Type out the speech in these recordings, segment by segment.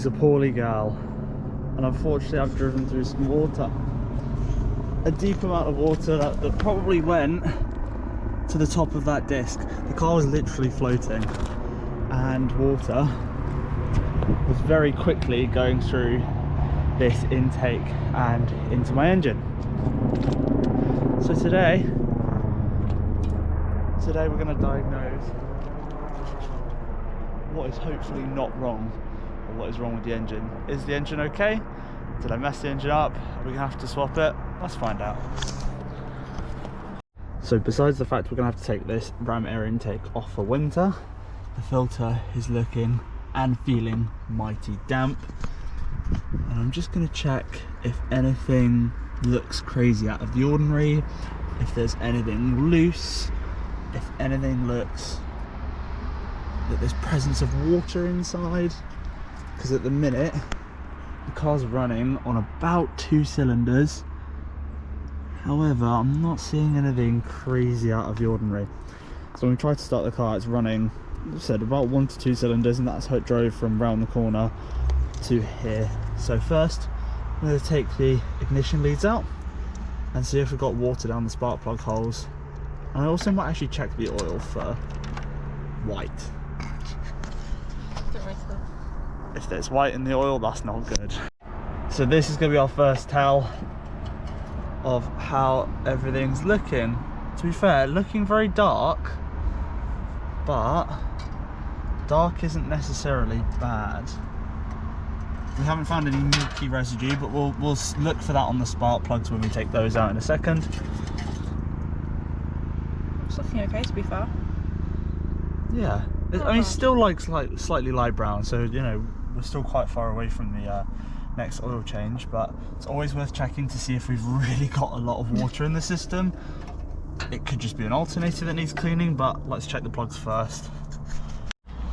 She's a poorly gal, and unfortunately I've driven through some water. A deep amount of water that probably went to the top of that disc. The car was literally floating, and water was very quickly going through this intake and into my engine. So today we're going to diagnose what is hopefully not wrong, or what is wrong with the engine. Is the engine okay? Did I mess the engine up? Are we going to have to swap it? Let's find out. So besides the fact we're going to have to take this ram air intake off for winter, the filter is looking and feeling mighty damp. And I'm just going to check if anything looks crazy out of the ordinary, if there's anything loose, if anything looks that there's presence of water inside. Because at the minute, the car's running on about 2 cylinders. However, I'm not seeing anything crazy out of the ordinary. So when we tried to start the car, it's running, as I said, about 1 to 2 cylinders, and that's how it drove from round the corner to here. So first, I'm going to take the ignition leads out and see if we've got water down the spark plug holes. And I also might actually check the oil for white. If there's white in the oil, that's not good. So this is going to be our first tell of how everything's looking. To be fair, looking very dark, but dark isn't necessarily bad. We haven't found any milky residue, but we'll look for that on the spark plugs when we take those out in a second. It's looking okay, to be fair. Yeah, I mean, still like slightly light brown, so you know we're still quite far away from the next oil change, but it's always worth checking to see if we've really got a lot of water in the system. It could just be an alternator that needs cleaning, but let's check the plugs first.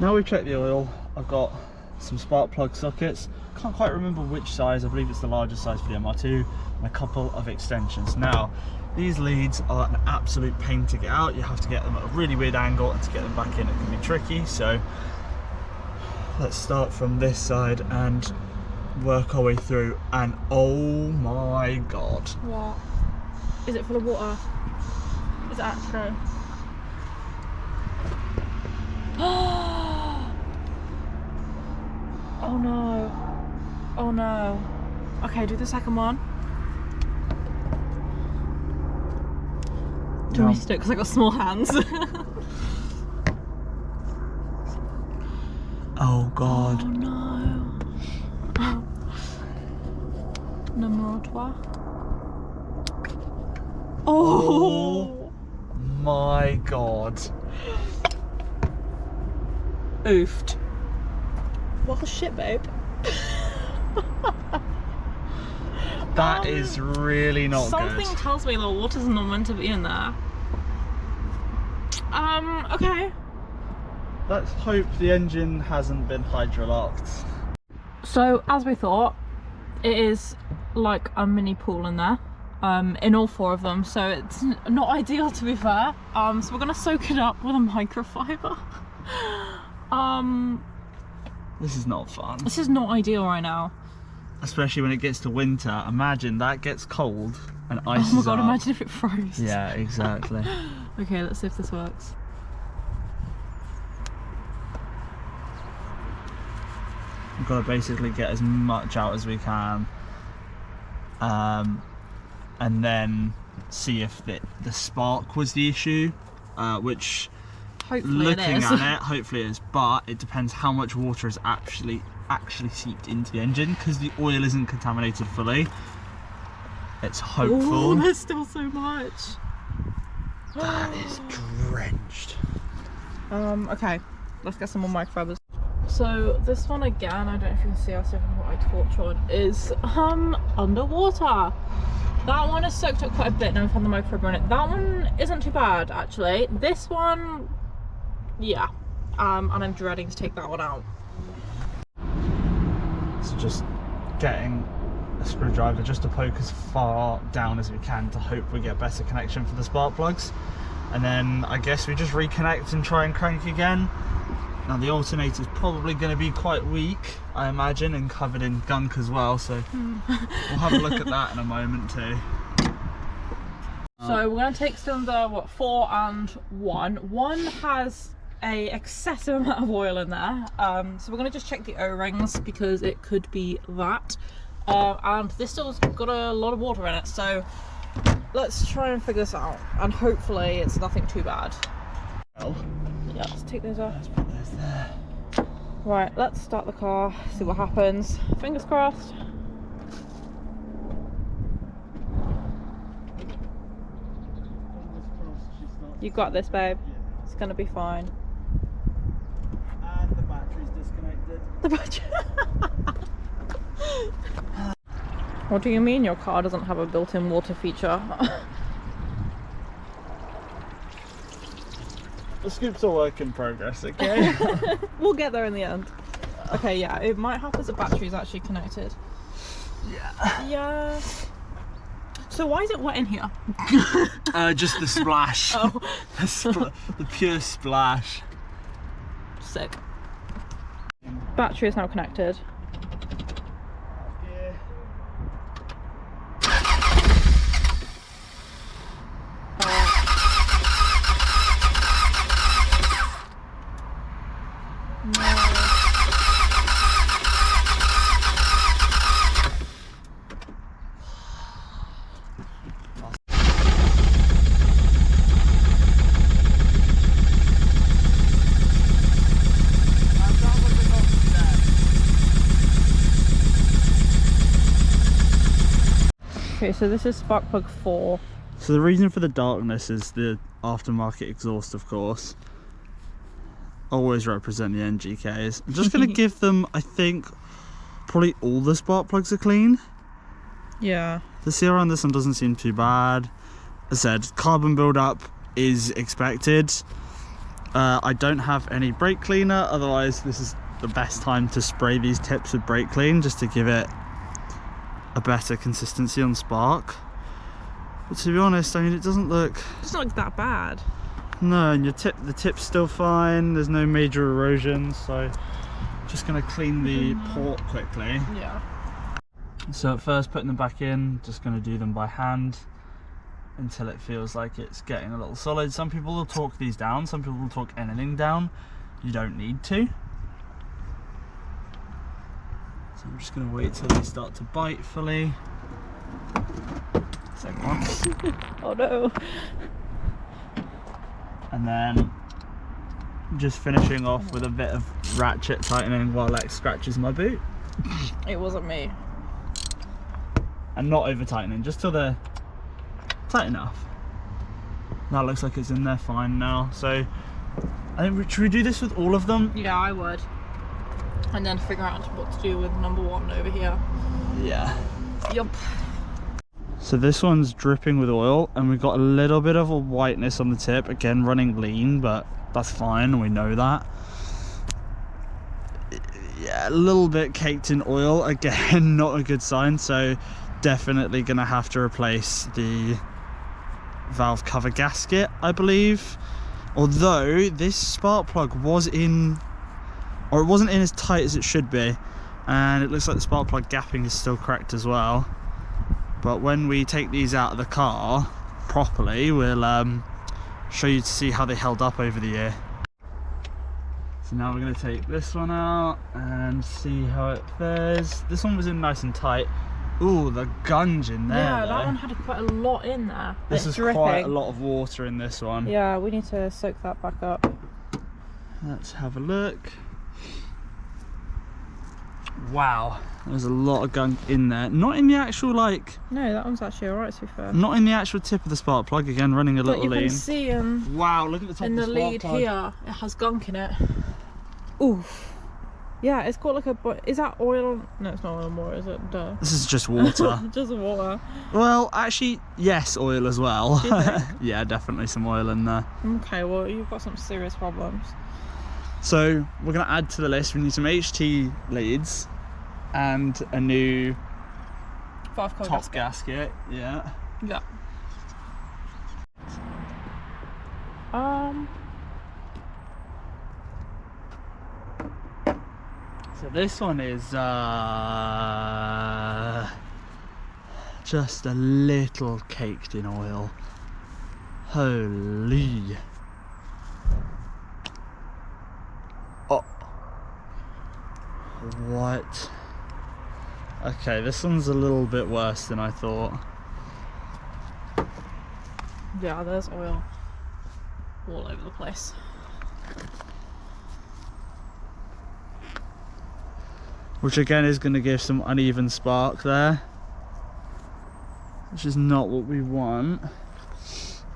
Now we've checked the oil, I've got some spark plug sockets. Can't quite remember which size, I believe it's the largest size for the MR2, and a couple of extensions. Now, these leads are an absolute pain to get out. You have to get them at a really weird angle, and to get them back in it can be tricky. So let's start from this side and work our way through. And oh my god. What? Is it full of water? Is it actually? Oh no. Oh no. Okay, do the second one. I missed it because I got small hands. Oh god. Oh no. MR2. Oh my god. Oofed. What a shit, babe. That is really not something good. Something tells me the water's not meant to be in there. Okay. Let's hope the engine hasn't been hydrolocked. So, as we thought, it is like a mini pool in there, in all 4 of them, so it's not ideal, to be fair. So we're gonna soak it up with a microfiber. This is not fun. This is not ideal right now. Especially when it gets to winter. Imagine that gets cold and ices up. Oh my god, up. imagine if it froze. Yeah, exactly. Okay, let's see if this works. We've got to basically get as much out as we can, and then see if the spark was the issue, which hopefully looking it is. at it, hopefully it is, but it depends how much water is actually seeped into the engine, because the oil isn't contaminated fully. It's hopeful. Oh, there's still so much. That is drenched. Okay, let's get some more microfibers. So this one again, I don't know if you can see, I'll see if I can put my torch on, is underwater. That one is soaked up quite a bit. Now we've had the microfiber in it. That one isn't too bad actually. This one, yeah, and I'm dreading to take that one out. So just getting a screwdriver just to poke as far down as we can to hope we get better connection for the spark plugs, and then I guess we just reconnect and try and crank again. Now the alternator is probably going to be quite weak, I imagine, and covered in gunk as well, so we'll have a look at that in a moment too. So we're going to take cylinder, what, 4 and 1. 1 has a excessive amount of oil in there, so we're going to just check the O-rings because it could be that. And this still's got a lot of water in it, so let's try and figure this out, and hopefully it's nothing too bad. Well, yeah, let's take those off. let's put those there. Right, let's start the car, see what happens. Fingers crossed. You got this, babe. Yeah. It's gonna be fine. And the battery's disconnected. The battery. What do you mean your car doesn't have a built-in water feature? The scoop's a work in progress, okay? We'll get there in the end. Okay, yeah, it might help as the battery's actually connected. Yeah. Yeah. So why is it wet in here? Just the splash. Oh. The pure splash. Sick. Battery is now connected. Yeah. Okay, so this is spark plug 4. So the reason for the darkness is the aftermarket exhaust, of course. Always represent the NGKs. I'm just going to give them, I think, probably all the spark plugs are clean. Yeah. The CR on this one doesn't seem too bad. As I said, carbon buildup is expected. I don't have any brake cleaner, otherwise this is the best time to spray these tips with brake clean just to give it a better consistency on spark. But to be honest, I mean, it doesn't look that bad. No, and the tip's still fine, there's no major erosion, so just gonna clean the port quickly. Yeah. So at first, putting them back in, just gonna do them by hand until it feels like it's getting a little solid. Some people will torque these down, some people will torque anything down. You don't need to. So I'm just gonna wait till they start to bite fully. Second one. Oh no. And then just finishing off with a bit of ratchet tightening while Lex scratches my boot. It wasn't me. And not over tightening, just till they're tight enough. That looks like it's in there fine now. So I think, should we do this with all of them? Yeah, I would. And then figure out what to do with number 1 over here. Yeah. Yup. So this one's dripping with oil, and we've got a little bit of a whiteness on the tip, again running lean, but that's fine, we know that. Yeah, a little bit caked in oil, again not a good sign, so definitely gonna have to replace the valve cover gasket, I believe. Although this spark plug was in, or it wasn't in as tight as it should be, and it looks like the spark plug gapping is still correct as well. But when we take these out of the car properly, we'll show you to see how they held up over the year. So now we're going to take this one out and see how it fares. This one was in nice and tight. Ooh, the gunge in there. Yeah, though. that one had quite a lot in there. This is dripping. quite a lot of water in this one. Yeah, we need to soak that back up. Let's have a look. Wow, there's a lot of gunk in there. Not in the actual, like... No, that one's actually alright, to be fair. Not in the actual tip of the spark plug, again running a little lean. But you can see wow, look at the top in of the the spark lead plug. here, it has gunk in it. Oof. Yeah, it's got like a... Is that oil? No, it's not oil more, is it? Duh. This is just water. Just water. Well, actually, yes, oil as well. Do you think? Yeah, definitely some oil in there. Okay, well, you've got some serious problems. So, we're going to add to the list, we need some HT leads and a new top gasket. Yeah. Yeah. So this one is just a little caked in oil. Holy. Oh. What? Okay, this one's a little bit worse than I thought. Yeah, there's oil all over the place. Which again is going to give some uneven spark there, which is not what we want.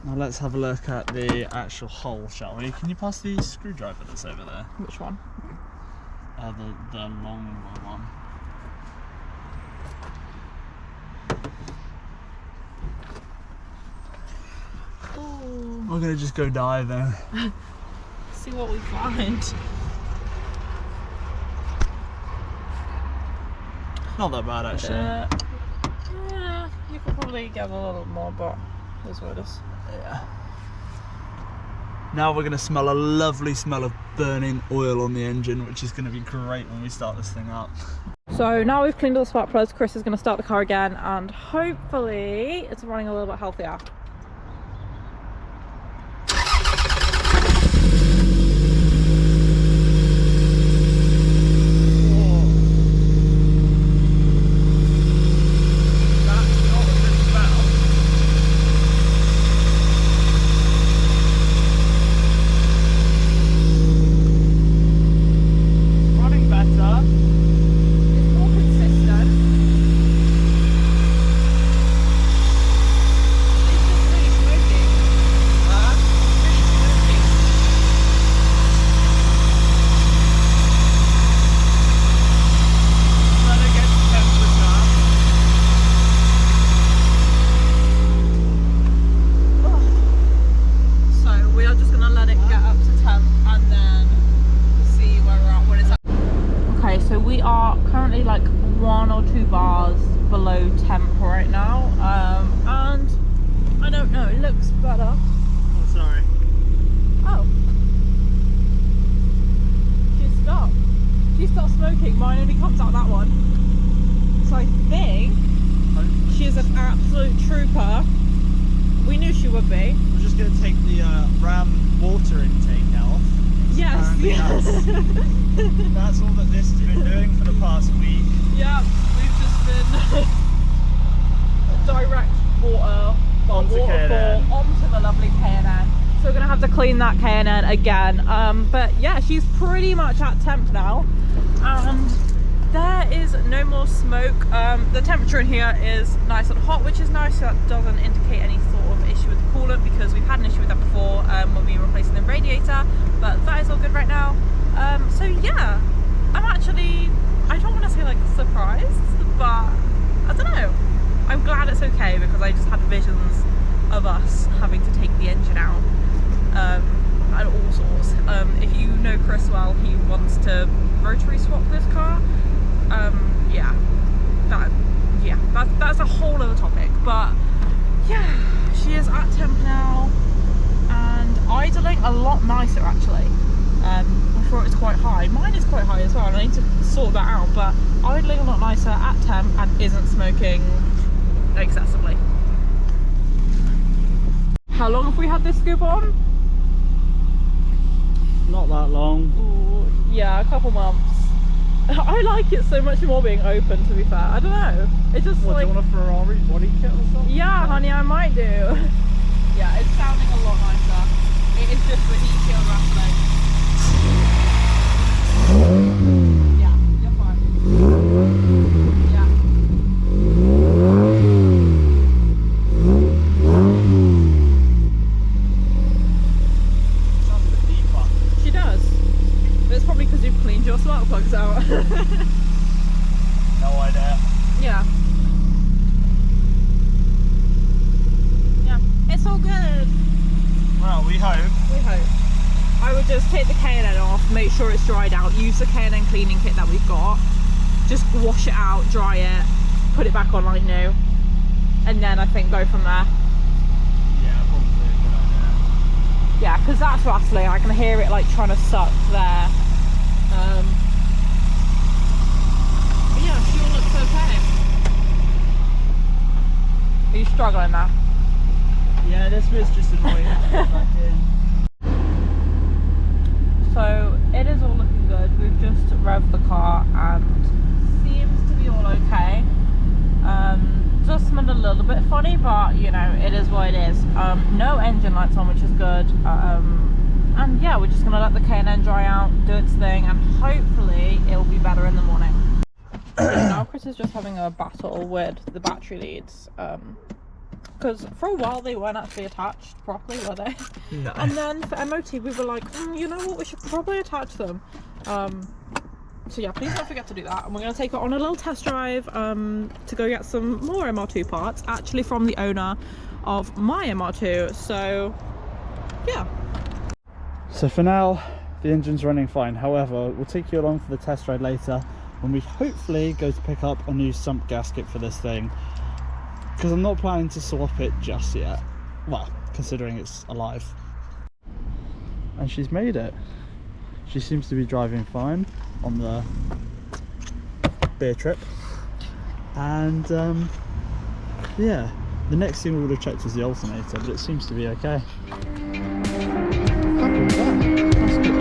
Now let's have a look at the actual hole, shall we? Can you pass the screwdriver that's over there? Which one? The longer one. Ooh. We're going to just go diving. See what we find. Not that bad actually. Yeah, you could probably get a little more, but here's what it is. Yeah. Now we're going to smell a lovely smell of burning oil on the engine, which is going to be great when we start this thing up. So now we've cleaned all the spark plugs, Chris is going to start the car again, and hopefully it's running a little bit healthier. Like 1 or 2 bars below temp right now, and I don't know, it looks better. Oh, sorry. Oh, she stopped smoking. Mine only comes out that one, so I think she's an absolute trooper. We knew she would be. We're just going to take the RAM water intake out. Yes, yes. That's all that this has been doing for the past week. Yeah, we've just been direct waterfall onto the lovely K&N. So we're going to have to clean that K&N again. But yeah, she's pretty much at temp now. And there is no more smoke. The temperature in here is nice and hot, which is nice. So that doesn't indicate any sort of issue with the coolant, because we've had an issue with that before when we were replacing the radiator. But that is all good right now. So yeah, I'm actually, I don't want to say like surprised, but I don't know. I'm glad it's okay, because I just had visions of us having to take the engine out and all sorts. If you know Chris well, he wants to rotary swap this car. Yeah, that's a whole other topic. But yeah, she is at temp now and idling a lot nicer actually. Before it was quite high. Mine is quite high as well, and I need to sort that out, but idling a lot nicer at temp and isn't smoking excessively. How long have we had this scoop on? Not that long. Ooh, yeah, a couple months. I like it so much more being open, to be fair. I don't know. It's just what, like... do you want a Ferrari body kit or something? Yeah, honey, I might do. Yeah, it's sounding a lot nicer. It is just the heat shield rattling. Yeah, you're fine. Yeah. Sounds a bit deeper. She does. But it's probably because you've cleaned your spark plugs out. No idea. Yeah. Yeah. It's all good. Well, we hope. We hope. I would just take the K&N off, make sure it's dried out, use the K&N cleaning kit that we've got, just wash it out, dry it, put it back on like new, and then I think go from there. Yeah, probably a good idea. Yeah, because that's rattling. I can hear it like trying to suck there. Are you struggling now? Yeah, this bit's just annoying. Back in. So it is all looking good. We've just revved the car and seems to be all okay. Just smelled a little bit funny, but you know, it is what it is. No engine lights on, which is good. And yeah, we're just gonna let the K&N dry out, do its thing, and hopefully it'll be better in the morning. Now Chris is just having a battle with the battery leads. Because for a while they weren't actually attached properly, were they? No. And then for MOT we were like, you know what, we should probably attach them. So yeah, please don't forget to do that. And we're going to take it on a little test drive to go get some more MR2 parts, actually from the owner of my MR2. So yeah. So for now, the engine's running fine. However, we'll take you along for the test ride later when we hopefully go to pick up a new sump gasket for this thing. Because I'm not planning to swap it just yet. Well, considering it's alive. And she's made it. She seems to be driving fine on the beer trip. And yeah, the next thing we would have checked was the alternator, but it seems to be okay. Happy with that. That's good.